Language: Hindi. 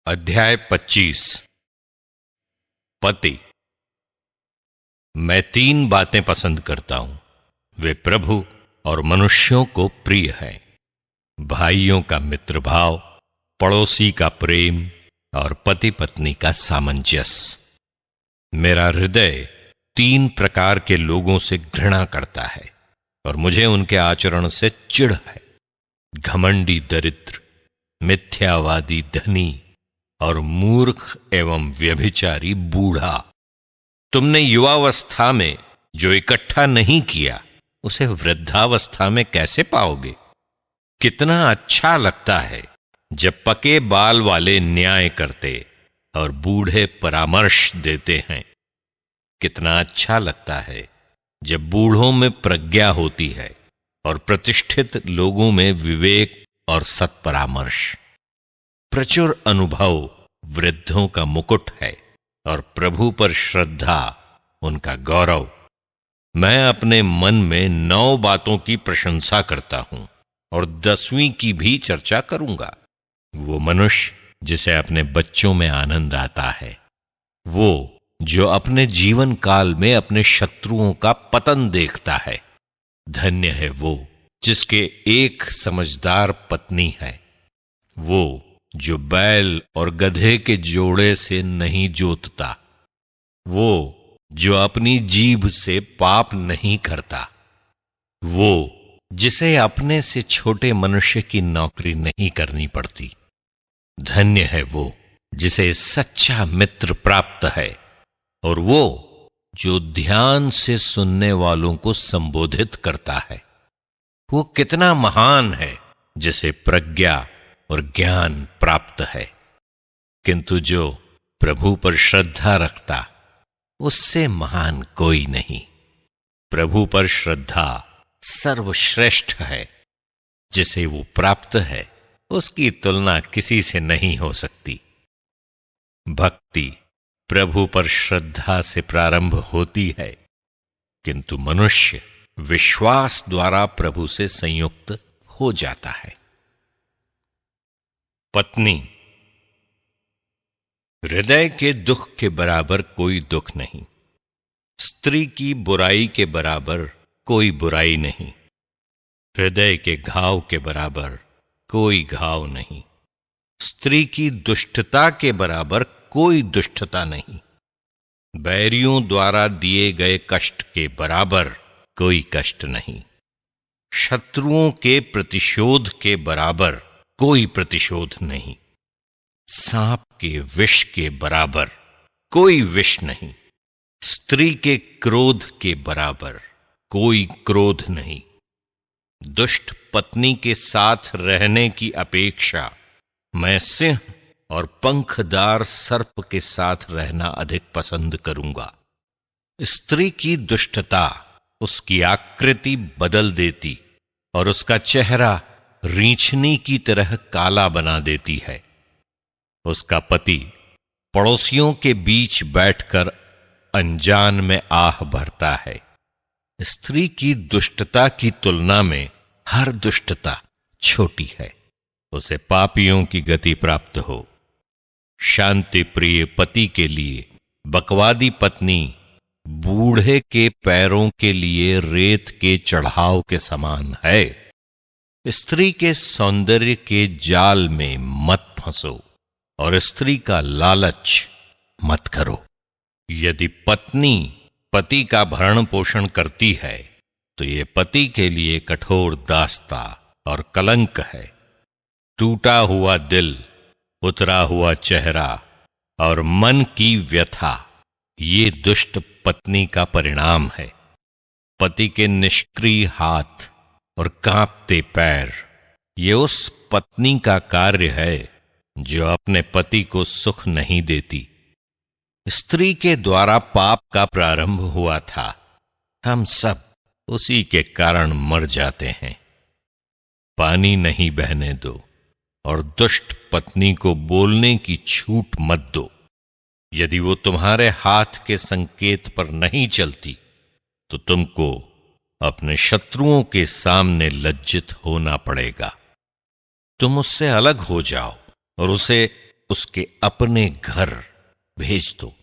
अध्याय 25। पति। मैं 3 बातें पसंद करता हूं। वे प्रभु और मनुष्यों को प्रिय हैं। भाइयों का मित्र भाव, पड़ोसी का प्रेम और पति पत्नी का सामंजस्य। मेरा हृदय 3 प्रकार के लोगों से घृणा करता है और मुझे उनके आचरण से चिढ़ है। घमंडी दरिद्र, मिथ्यावादी धनी और मूर्ख एवं व्यभिचारी बूढ़ा। तुमने युवावस्था में जो इकट्ठा नहीं किया उसे वृद्धावस्था में कैसे पाओगे? कितना अच्छा लगता है जब पके बाल वाले न्याय करते और बूढ़े परामर्श देते हैं। कितना अच्छा लगता है जब बूढ़ों में प्रज्ञा होती है और प्रतिष्ठित लोगों में विवेक और सत्परामर्श। प्रचुर अनुभव वृद्धों का मुकुट है और प्रभु पर श्रद्धा उनका गौरव। मैं अपने मन में 9 बातों की प्रशंसा करता हूं और 10वीं की भी चर्चा करूंगा। वो मनुष्य जिसे अपने बच्चों में आनंद आता है, वो जो अपने जीवन काल में अपने शत्रुओं का पतन देखता है। धन्य है वो जिसके एक समझदार पत्नी है, वो जो बैल और गधे के जोड़े से नहीं जोतता, वो जो अपनी जीभ से पाप नहीं करता, वो जिसे अपने से छोटे मनुष्य की नौकरी नहीं करनी पड़ती। धन्य है वो जिसे सच्चा मित्र प्राप्त है और वो जो ध्यान से सुनने वालों को संबोधित करता है। वो कितना महान है जिसे प्रज्ञा और ज्ञान प्राप्त है। किंतु जो प्रभु पर श्रद्धा रखता, उससे महान कोई नहीं। प्रभु पर श्रद्धा सर्वश्रेष्ठ है। जिसे वो प्राप्त है उसकी तुलना किसी से नहीं हो सकती। भक्ति प्रभु पर श्रद्धा से प्रारंभ होती है, किंतु मनुष्य विश्वास द्वारा प्रभु से संयुक्त हो जाता है। पत्नी। हृदय के दुख के बराबर कोई दुख नहीं, स्त्री की बुराई के बराबर कोई बुराई नहीं, हृदय के घाव के बराबर कोई घाव नहीं, स्त्री की दुष्टता के बराबर कोई दुष्टता नहीं, बैरियों द्वारा दिए गए कष्ट के बराबर कोई कष्ट नहीं, शत्रुओं के प्रतिशोध के बराबर कोई प्रतिशोध नहीं, सांप के विष के बराबर कोई विष नहीं, स्त्री के क्रोध के बराबर कोई क्रोध नहीं। दुष्ट पत्नी के साथ रहने की अपेक्षा मैं सिंह और पंखदार सर्प के साथ रहना अधिक पसंद करूंगा। स्त्री की दुष्टता उसकी आकृति बदल देती और उसका चेहरा रीछनी की तरह काला बना देती है। उसका पति पड़ोसियों के बीच बैठकर अनजान में आह भरता है। स्त्री की दुष्टता की तुलना में हर दुष्टता छोटी है। उसे पापियों की गति प्राप्त हो। शांति प्रिय पति के लिए बकवादी पत्नी बूढ़े के पैरों के लिए रेत के चढ़ाव के समान है। स्त्री के सौंदर्य के जाल में मत फंसो और स्त्री का लालच मत करो। यदि पत्नी पति का भरण पोषण करती है तो ये पति के लिए कठोर दास्ता और कलंक है। टूटा हुआ दिल, उतरा हुआ चेहरा और मन की व्यथा, ये दुष्ट पत्नी का परिणाम है। पति के निष्क्रिय हाथ और कांपते पैर, ये उस पत्नी का कार्य है जो अपने पति को सुख नहीं देती। स्त्री के द्वारा पाप का प्रारंभ हुआ था। हम सब उसी के कारण मर जाते हैं। पानी नहीं बहने दो और दुष्ट पत्नी को बोलने की छूट मत दो। यदि वो तुम्हारे हाथ के संकेत पर नहीं चलती तो तुमको अपने शत्रुओं के सामने लज्जित होना पड़ेगा। तुम उससे अलग हो जाओ और उसे उसके अपने घर भेज दो।